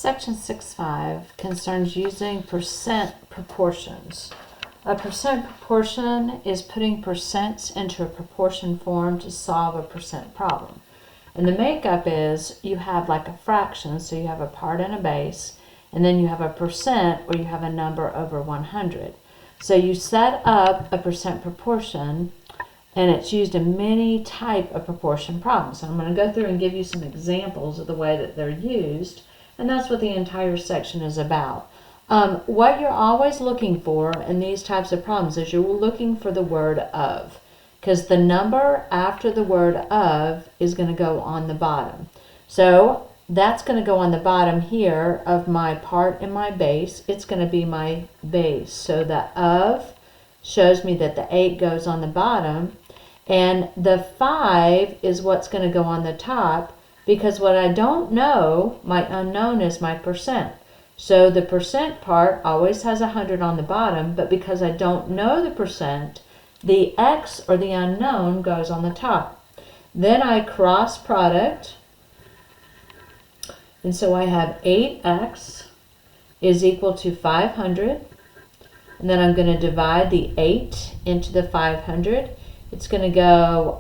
Section 6.5 concerns using percent proportions. A percent proportion is putting percents into a proportion form to solve a percent problem. And the makeup is you have like a fraction, so you have a part and a base, and then you have a percent where you have a number over 100. So you set up a percent proportion, and it's used in many type of proportion problems. So I'm going to go through and give you some examples of the way that they're used, and that's what the entire section is about. What you're always looking for in these types of problems is you're looking for the word of, because the number after the word of is going to go on the bottom. So that's going to go on the bottom here of my part and my base. It's going to be my base. So the of shows me that the 8 goes on the bottom, and the 5 is what's going to go on the top, because what I don't know, my unknown, is my percent. So the percent part always has 100 on the bottom, but because I don't know the percent, the x, or the unknown, goes on the top. Then I cross product, and so I have 8x is equal to 500, and then I'm going to divide the 8 into the 500. It's going to go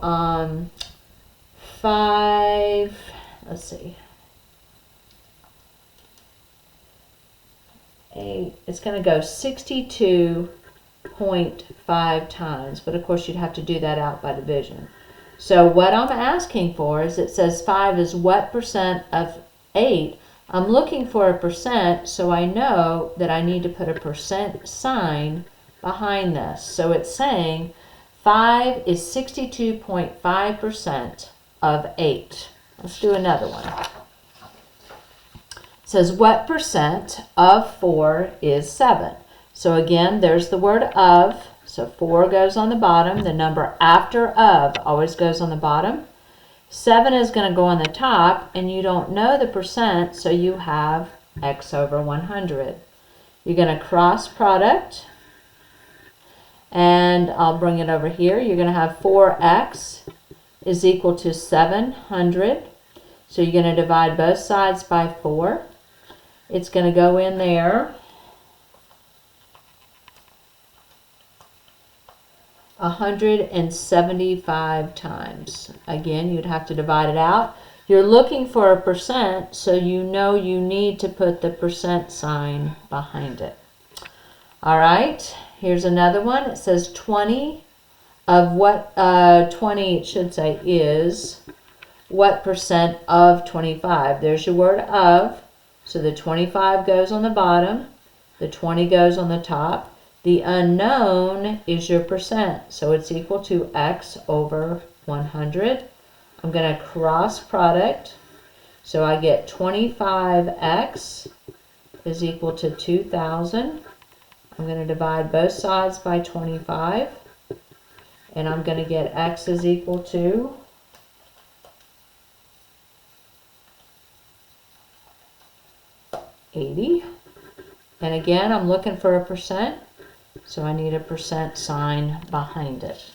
5, let's see, 8, it's going to go 62.5 times, but of course you'd have to do that out by division. So what I'm asking for is, it says 5 is what percent of 8. I'm looking for a percent, so I know that I need to put a percent sign behind this. So it's saying 5 is 62.5% of 8. Let's do another one. It says, what percent of 4 is 7? So again, there's the word of. So 4 goes on the bottom. The number after of always goes on the bottom. 7 is going to go on the top, and you don't know the percent, so you have x over 100. You're going to cross product, and I'll bring it over here. You're going to have 4x is equal to 700. So you're going to divide both sides by 4. It's going to go in there 175 times. Again, you'd have to divide it out. You're looking for a percent, so you know you need to put the percent sign behind it. All right, here's another one. It says 20 of what, 20 it should say is what percent of 25. There's your word of. So the 25 goes on the bottom, the 20 goes on the top. The unknown is your percent, so it's equal to x over 100. I'm going to cross product, so I get 25x is equal to 2,000. I'm going to divide both sides by 25, and I'm going to get x is equal to 80. And again, I'm looking for a percent, so I need a percent sign behind it.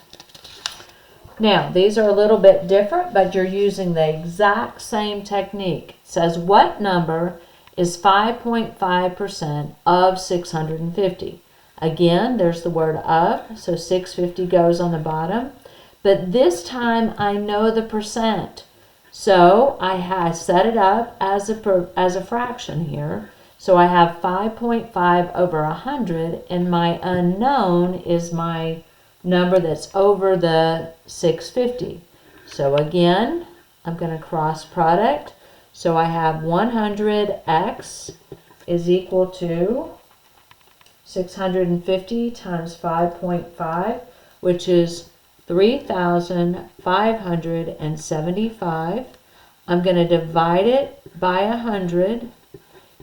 Now, these are a little bit different, but you're using the exact same technique. It says, what number is 5.5% of 650? Again, there's the word of, so 650 goes on the bottom. But this time, I know the percent. So I set it up as a fraction here. So I have 5.5 over 100, and my unknown is my number that's over the 650. So again, I'm going to cross product. So I have 100x is equal to 650 times 5.5, which is 3,575. I'm going to divide it by 100.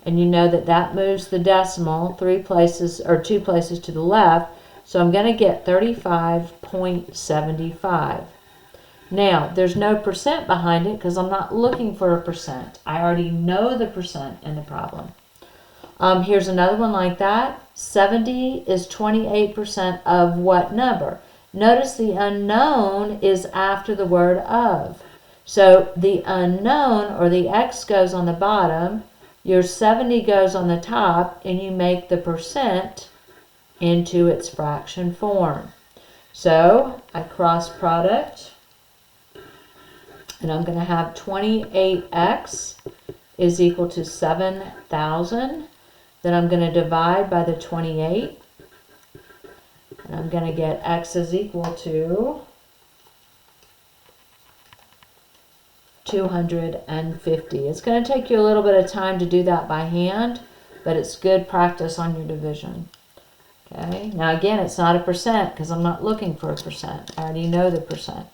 And you know that that moves the decimal 3 places or 2 places to the left. So I'm going to get 35.75. Now, there's no percent behind it because I'm not looking for a percent. I already know the percent in the problem. Here's another one like that. 70 is 28% of what number? Notice the unknown is after the word of. So the unknown, or the x, goes on the bottom. your 70 goes on the top and you make the percent into its fraction form. So I cross product, and I'm going to have 28x is equal to 7,000. Then I'm going to divide by the 28, and I'm going to get x is equal to 250. It's going to take you a little bit of time to do that by hand, but it's good practice on your division. Okay, now again, it's not a percent because I'm not looking for a percent. I already know the percent.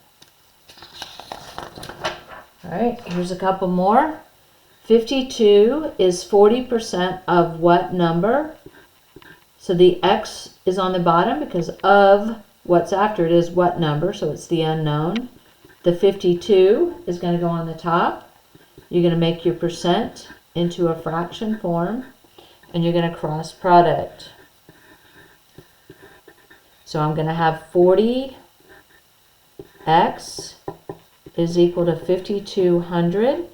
All right, here's a couple more. 52 is 40% of what number? So the x is on the bottom because of what's after it is what number, so it's the unknown. The 52 is going to go on the top. You're going to make your percent into a fraction form, and you're going to cross product. So I'm going to have 40x is equal to 5,200.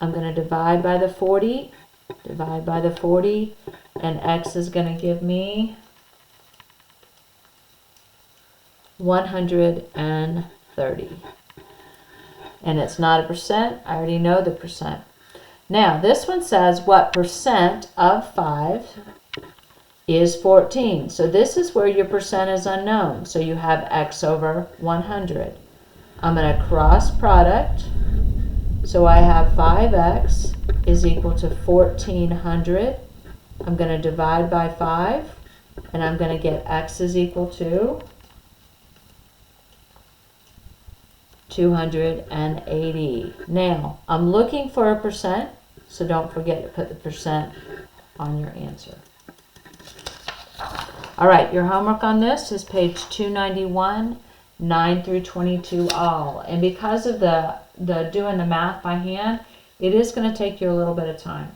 I'm going to divide by the 40, and x is going to give me 130. And it's not a percent. I already know the percent. Now, this one says what percent of 5 is 14. So this is where your percent is unknown. So you have x over 100. I'm going to cross product. So I have 5x is equal to 1,400. I'm going to divide by 5, and I'm going to get x is equal to 280. Now, I'm looking for a percent, so don't forget to put the percent on your answer. All right, your homework on this is page 291, 9 through 22 all. And because of the doing the math by hand, it is going to take you a little bit of time.